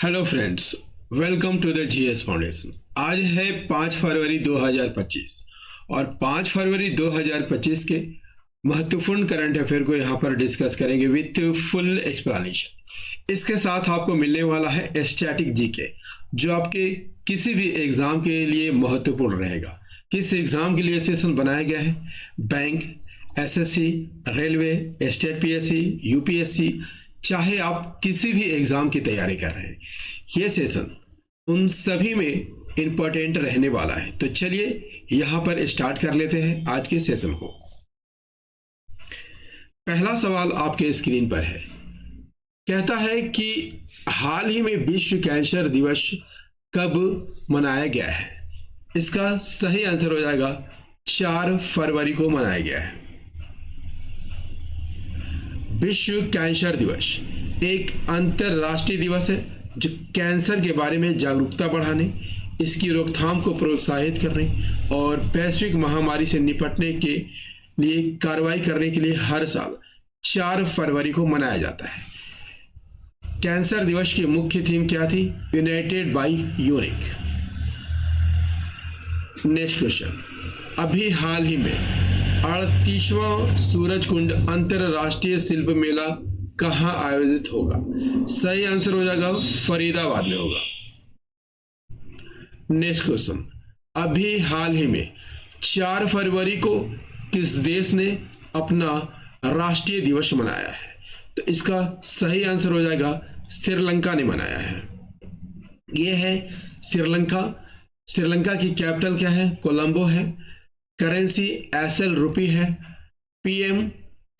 Hello friends, welcome to the GS foundation. आज है 5 फरवरी 2025 और 5 फरवरी 2025 के महत्वपूर्ण करंट अफेयर को यहाँ पर डिस्कस करेंगे विथ फुल एक्सप्लेनेशन। इसके साथ आपको मिलने वाला है स्टैटिक जीके, जो आपके किसी भी एग्जाम के लिए महत्वपूर्ण रहेगा। किस एग्जाम के लिए सेशन बनाया गया है? Bank, SSC, railway, state PSC, UPSC, चाहे आप किसी भी एग्जाम की तैयारी कर रहे हैं, ये सेशन उन सभी में इंपॉर्टेंट रहने वाला है। तो चलिए यहां पर स्टार्ट कर लेते हैं आज के सेशन को। पहला सवाल आपके स्क्रीन पर है, कहता है कि हाल ही में विश्व कैंसर दिवस कब मनाया गया है? इसका सही आंसर हो जाएगा 4 फरवरी को मनाया गया है। विश्व कैंसर दिवस एक अंतरराष्ट्रीय दिवस है जो कैंसर के बारे में जागरूकता बढ़ाने, इसकी रोकथाम को प्रोत्साहित करने और वैश्विक महामारी से निपटने के लिए कार्रवाई करने के लिए हर साल 4 फरवरी को मनाया जाता है। कैंसर दिवस की मुख्य थीम क्या थी? United by unique. Next question, अभी हाल ही में 38वां सूरजकुंड अंतरराष्ट्रीय शिल्प मेला कहां आयोजित होगा? सही आंसर हो जाएगा फरीदाबाद में होगा। नेक्स्ट क्वेश्चन, अभी हाल ही में 4 फरवरी को किस देश ने अपना राष्ट्रीय दिवस मनाया है? तो इसका सही आंसर हो जाएगा श्रीलंका ने मनाया है। यह है श्रीलंका। श्रीलंका की कैपिटल क्या है? कोलंबो है। करेंसी एसएल रुपी है। पीएम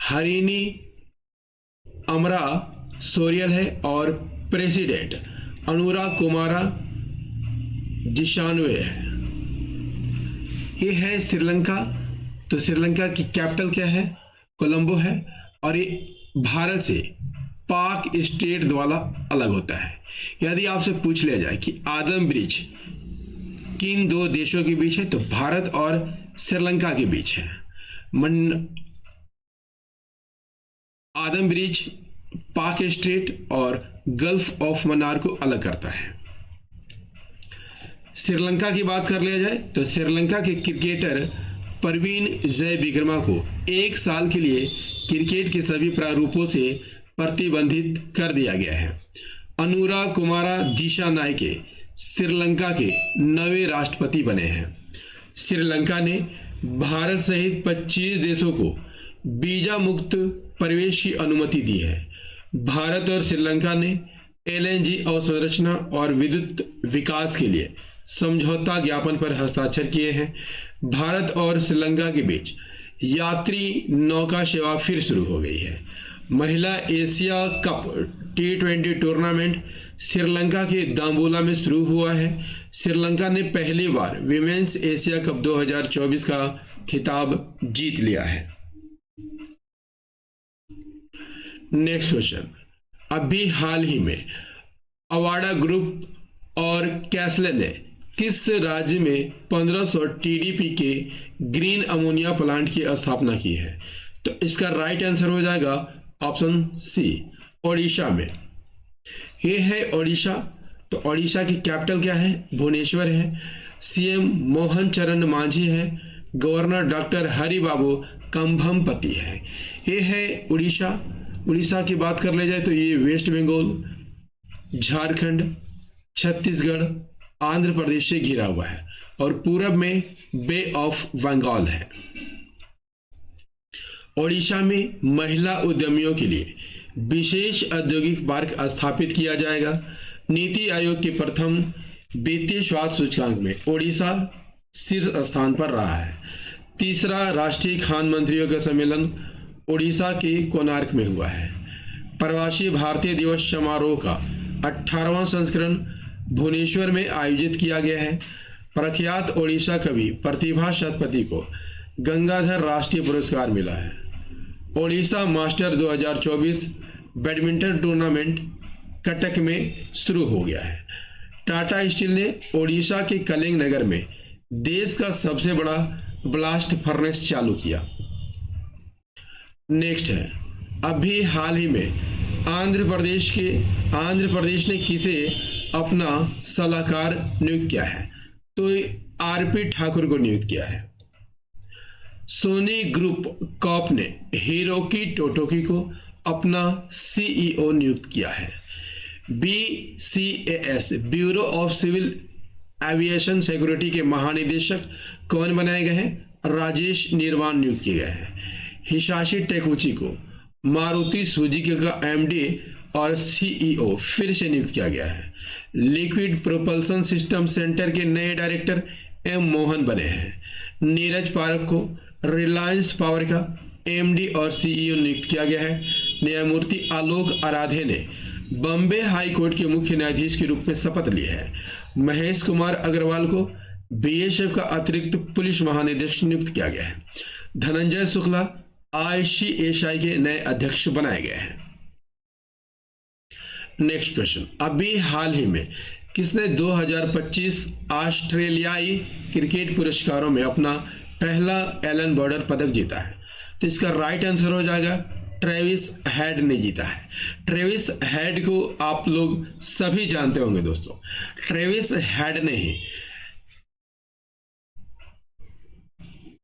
हरिनी अमरा सोरियल है और प्रेसिडेंट अनुरा कुमारा जिशानुए है। ये है श्रीलंका। तो श्रीलंका की कैपिटल क्या है? कोलंबो है और ये भारत से पाक स्टेट द्वारा अलग होता है। यदि आपसे पूछ लिया जाए कि आदम ब्रिज किन 2 देशों के बीच है, तो भारत और श्रीलंका के बीच है। आदम ब्रिज पाक स्ट्रेट और गल्फ ऑफ मन्नार को अलग करता है। श्रीलंका की बात कर लिया जाए तो श्रीलंका के क्रिकेटर प्रवीण जयविक्रमा को 1 साल के लिए क्रिकेट के सभी प्रारूपों से प्रतिबंधित कर दिया गया है। अनुरा कुमारा दिशानायके श्रीलंका के नवे राष्ट्रपति बने हैं। श्रीलंका ने भारत सहित 25 देशों को वीजा मुक्त प्रवेश की अनुमति दी है। भारत और श्रीलंका ने एलएनजी अवसंरचना और विद्युत विकास के लिए समझौता ज्ञापन पर हस्ताक्षर किए हैं। भारत और श्रीलंका के बीच यात्री नौका सेवा फिर शुरू हो गई है। महिला Asia cup T20 tournament Sri Lanka के दाम्बुला में शुरू हुआ है। श्रीलंका ने पहली बार विमेंस एशिया कप 2024 का खिताब जीत लिया है। नेक्स्ट क्वेश्चन, अभी हाल ही में अवाडा ग्रुप और कैसले ने किस राज्य में 1500 TDP के ग्रीन अमोनिया प्लांट की स्थापना की है? तो इसका राइट आंसर हो जाएगा ऑप्शन सी, ओडिशा में। यह है ओडिशा। तो ओडिशा की कैपिटल क्या है? भुवनेश्वर है। सीएम मोहन चरण मांझी है। गवर्नर डॉक्टर हरि बाबू कंभमपति है। यह है उड़ीसा। उड़ीसा की बात कर ले जाए तो ये वेस्ट बंगाल, झारखंड, छत्तीसगढ़, आंध्र प्रदेश से घिरा हुआ है और पूरब में बे ऑफ बंगाल है। ओडिशा में महिला उद्यमियों के लिए विशेष औद्योगिक पार्क स्थापित किया जाएगा। नीति आयोग के प्रथम वित्तीय स्वास्थ्य सूचकांक में ओडिशा शीर्ष स्थान पर रहा है। तीसरा राष्ट्रीय खान मंत्रियों का सम्मेलन ओडिशा के कोणार्क में हुआ है। प्रवासी भारतीय दिवस समारोह का 18वां संस्करण भुवनेश्वर में आयोजित किया गया है। प्रख्यात ओडिशा कवि प्रतिभा शतपथी को गंगाधर राष्ट्रीय पुरस्कार मिला है। Odisha master 2024 badminton tournament Cuttack में शुरू हो गया है। टाटा स्टील ने ओडिशा के कलिंग नगर में देश का सबसे बड़ा ब्लास्ट फर्नेस चालू किया। नेक्स्ट है, अभी हाल ही में आंध्र प्रदेश ने किसे अपना सलाहकार नियुक्त किया है? तो आरपी ठाकुर को नियुक्त किया है। सोनी ग्रुप कॉर्प ने हिरोकी टोटोकी को अपना सीईओ नियुक्त किया है। BCAS bureau of civil aviation security के महानिदेशक कौन बनाए गए हैं? राजेश निर्वाण नियुक्त किए गए हैं। हिसाशी टेकुची को मारुति सुजुकी का MD और CEO फिर से नियुक्त किया गया है। लिक्विड प्रोपल्सन सिस्टम सेंटर के नए डायरेक्टर M मोहन बने हैं। नीरज पारक को रिलायंस पावर का MD और CEO नियुक्त किया गया है। न्यायमूर्ति आलोक आराधे ने बॉम्बे हाई कोर्ट के मुख्य न्यायाधीश के रूप में शपथ ली है। महेश कुमार अग्रवाल को BSF का अतिरिक्त पुलिस महानिदेशक नियुक्त किया गया है। धनंजय शुक्ला ICSI के नए अध्यक्ष बनाए गए हैं। नेक्स्ट क्वेश्चन, अभी हाल ही में किसने 2025 ऑस्ट्रेलियाई क्रिकेट पुरस्कारों में अपना पहला एलन बॉर्डर पदक जीता है? तो इसका राइट आंसर हो जाएगा ट्रेविस हेड ने जीता है। ट्रेविस हेड को आप लोग सभी जानते होंगे दोस्तों। ट्रेविस हेड ने ही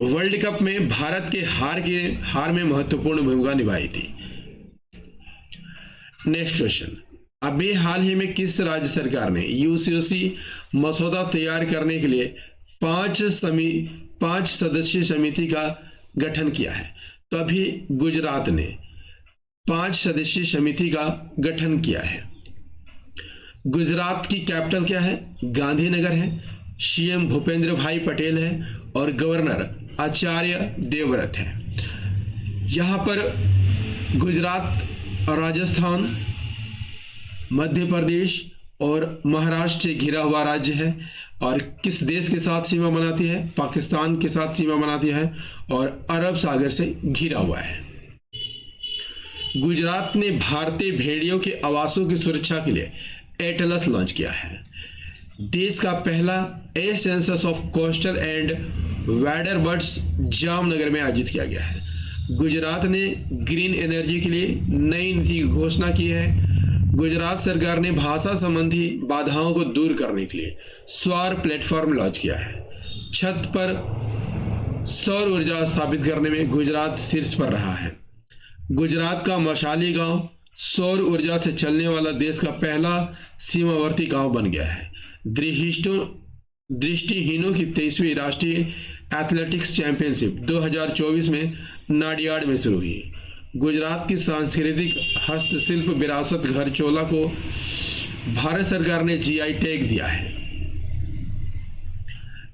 वर्ल्ड कप में भारत के हार में महत्वपूर्ण भूमिका निभाई थी। नेक्स्ट क्वेश्चन, अभी हाल ही में किस राज्य सरकार ने UCC मसौदा तैयार करने के लिए 5 सदस्यीय समिति का गठन किया है? तो अभी गुजरात ने 5 सदस्यीय समिति का गठन किया है। गुजरात की कैपिटल क्या है? गांधीनगर है। CM भूपेंद्र भाई पटेल है और गवर्नर आचार्य देवव्रत है। यहां पर गुजरात, राजस्थान, मध्य प्रदेश और महाराष्ट्र से घिरा हुआ राज्य है और किस देश के साथ सीमा बनाती है? पाकिस्तान के साथ सीमा बनाती है और अरब सागर से घिरा हुआ है। गुजरात ने भारतीय भेड़ियों के आवासों की सुरक्षा के लिए एटलस लॉन्च किया है। देश का पहला census of coastal and wider birds Jamnagar में आयोजित किया गया है। गुजरात ने ग्रीन एनर्जी के लिए नई नीति की घोषणा की है। गुजरात सरकार ने भाषा संबंधी बाधाओं को दूर करने के लिए सौर प्लेटफॉर्म लॉन्च किया है। छत पर सौर ऊर्जा स्थापित करने में गुजरात शीर्ष पर रहा है। गुजरात का मशाली गांव सौर ऊर्जा से चलने वाला देश का पहला सीमावर्ती गांव बन गया है। दृष्टिहीनों की 23वीं राष्ट्रीय एथलेटिक्स चैंपियनशिप 2024 में नाडियाड में शुरू हुई। गुजरात की सांस्कृतिक हस्तशिल्प विरासत घरचोला को भारत सरकार ने GI टैग दिया है।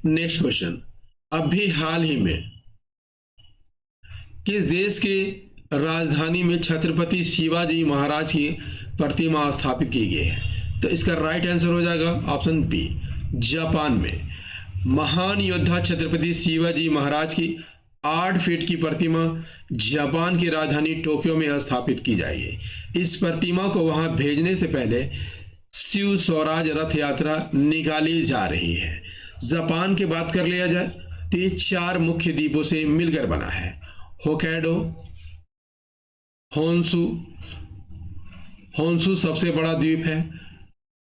नेक्स्ट क्वेश्चन, अभी हाल ही में किस देश के राजधानी में छत्रपति शिवाजी महाराज की प्रतिमा स्थापित की गई है? तो इसका राइट आंसर हो जाएगा ऑप्शन B, जापान में। महान योद्धा छत्रपति शिवाजी महाराज की 8 फीट की प्रतिमा जापान की राजधानी टोक्यो में स्थापित की जाएगी। इस प्रतिमा को वहां भेजने से पहले शिव स्वराज रथ यात्रा निकाली जा रही है। जापान की बात कर लिया जाए तो ये 4 मुख्य द्वीपों से मिलकर बना है। होक्काइडो, होन्शु सबसे बड़ा द्वीप है,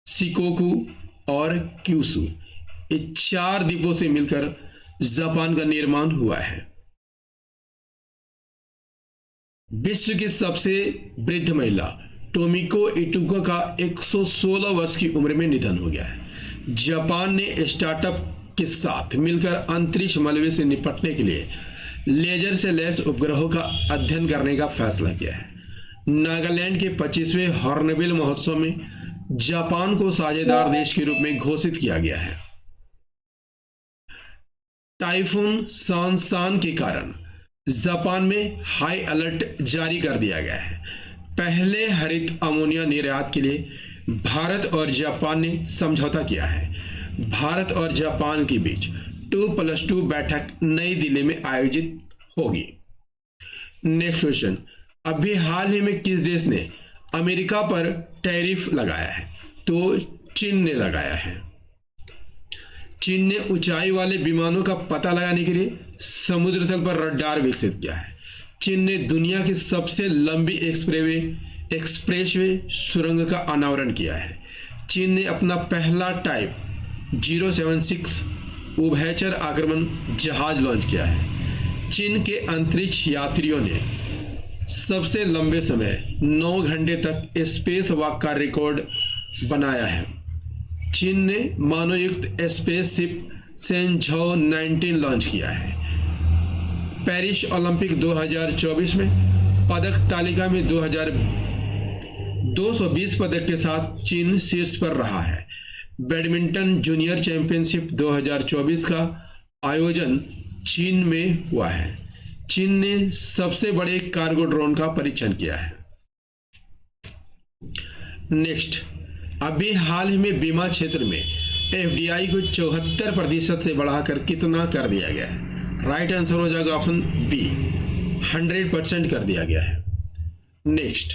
शिकोकू और क्यूशु, ये 4 द्वीपों से मिलकर जापान का निर्माण हुआ है। विश्व की सबसे वृद्ध महिला टोमिको इटुको का 116 वर्ष की उम्र में निधन हो गया है। जापान ने स्टार्टअप के साथ मिलकर अंतरिक्ष मलबे से निपटने के लिए लेजर से लैस उपग्रहों का अध्ययन करने का फैसला किया है। नागालैंड के 25वें हॉर्नबिल महोत्सव में जापान को साझेदार देश के रूप में घोषित किया गया है। टाइफून सांसान के कारण जापान में हाई अलर्ट जारी कर दिया गया है। पहले हरित अमोनिया निर्यात के लिए भारत और जापान ने समझौता किया है। भारत और जापान के बीच 2+2 बैठक नई दिल्ली में आयोजित होगी। नेक्स्ट क्वेश्चन, अभी हाल ही में किस देश ने अमेरिका पर टैरिफ लगाया है? तो चीन ने लगाया है। चीन ने ऊंचाई वाले विमानों का पता लगाने के लिए समुद्र तल पर रडार विकसित किया है। चीन ने दुनिया की सबसे लंबी एक्सप्रेसवे सुरंग का अनावरण किया है। चीन ने अपना पहला टाइप 076 उभयचर आक्रमण जहाज लॉन्च किया है। चीन के अंतरिक्ष यात्रियों ने सबसे लंबे समय 9 घंटे तक स्पेस वॉक का रिकॉर्ड बनाया है। चीन ने मानवयुक्त स्पेसशिप सेंझौ 19 लॉन्च किया है। पेरिस ओलंपिक 2024 में पदक तालिका में 220 पदक के साथ चीन शीर्ष पर रहा है। बैडमिंटन जूनियर चैंपियनशिप 2024 का आयोजन चीन में हुआ है। चीन ने सबसे बड़े कार्गो ड्रोन का परीक्षण किया है। नेक्स्ट, अभी हाल ही में बीमा क्षेत्र में एफडीआई को 74% से बढ़ाकर कितना कर दिया गया है? राइट आंसर हो जाएगा ऑप्शन बी, 100% कर दिया गया है। नेक्स्ट,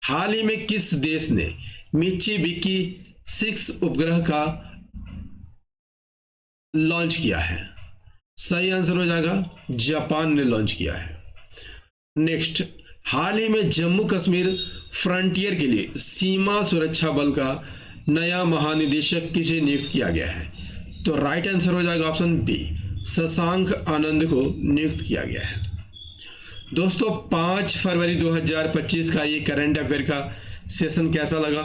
हाल ही में किस देश ने मित्सुबिशी 6 उपग्रह का लॉन्च किया है? सही आंसर हो जाएगा जापान ने लॉन्च किया है। नेक्स्ट, हाल ही में जम्मू कश्मीर फ्रंटियर के लिए सीमा सुरक्षा बल का नया महानिदेशक किसे नियुक्त किया गया है? तो राइट आंसर हो जाएगा ऑप्शन बी, शशांक आनंद को नियुक्त किया गया है। दोस्तों, 5 फरवरी 2025 का ये करंट अफेयर का सेशन कैसा लगा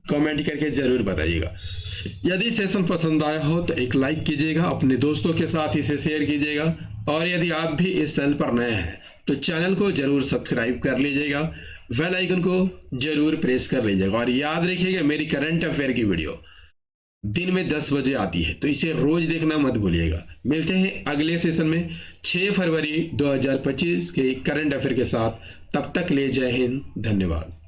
कमेंट करके जरूर बताइएगा। यदि सेशन पसंद आया हो तो एक लाइक कीजिएगा, अपने दोस्तों के साथ इसे शेयर कीजिएगा, और यदि आप भी इस चैनल पर नए हैं तो चैनल को जरूर सब्सक्राइब कर लीजिएगा, बेल आइकन को जरूर प्रेस कर लीजिएगा। और याद रखिएगा, मेरी करंट अफेयर की वीडियो दिन में 10 बजे आती है, तो इसे रोज देखना मत भूलिएगा। मिलते हैं अगले सेशन में 6 फरवरी 2025 के करंट अफेयर के साथ। तब तक ले जय हिंद, धन्यवाद।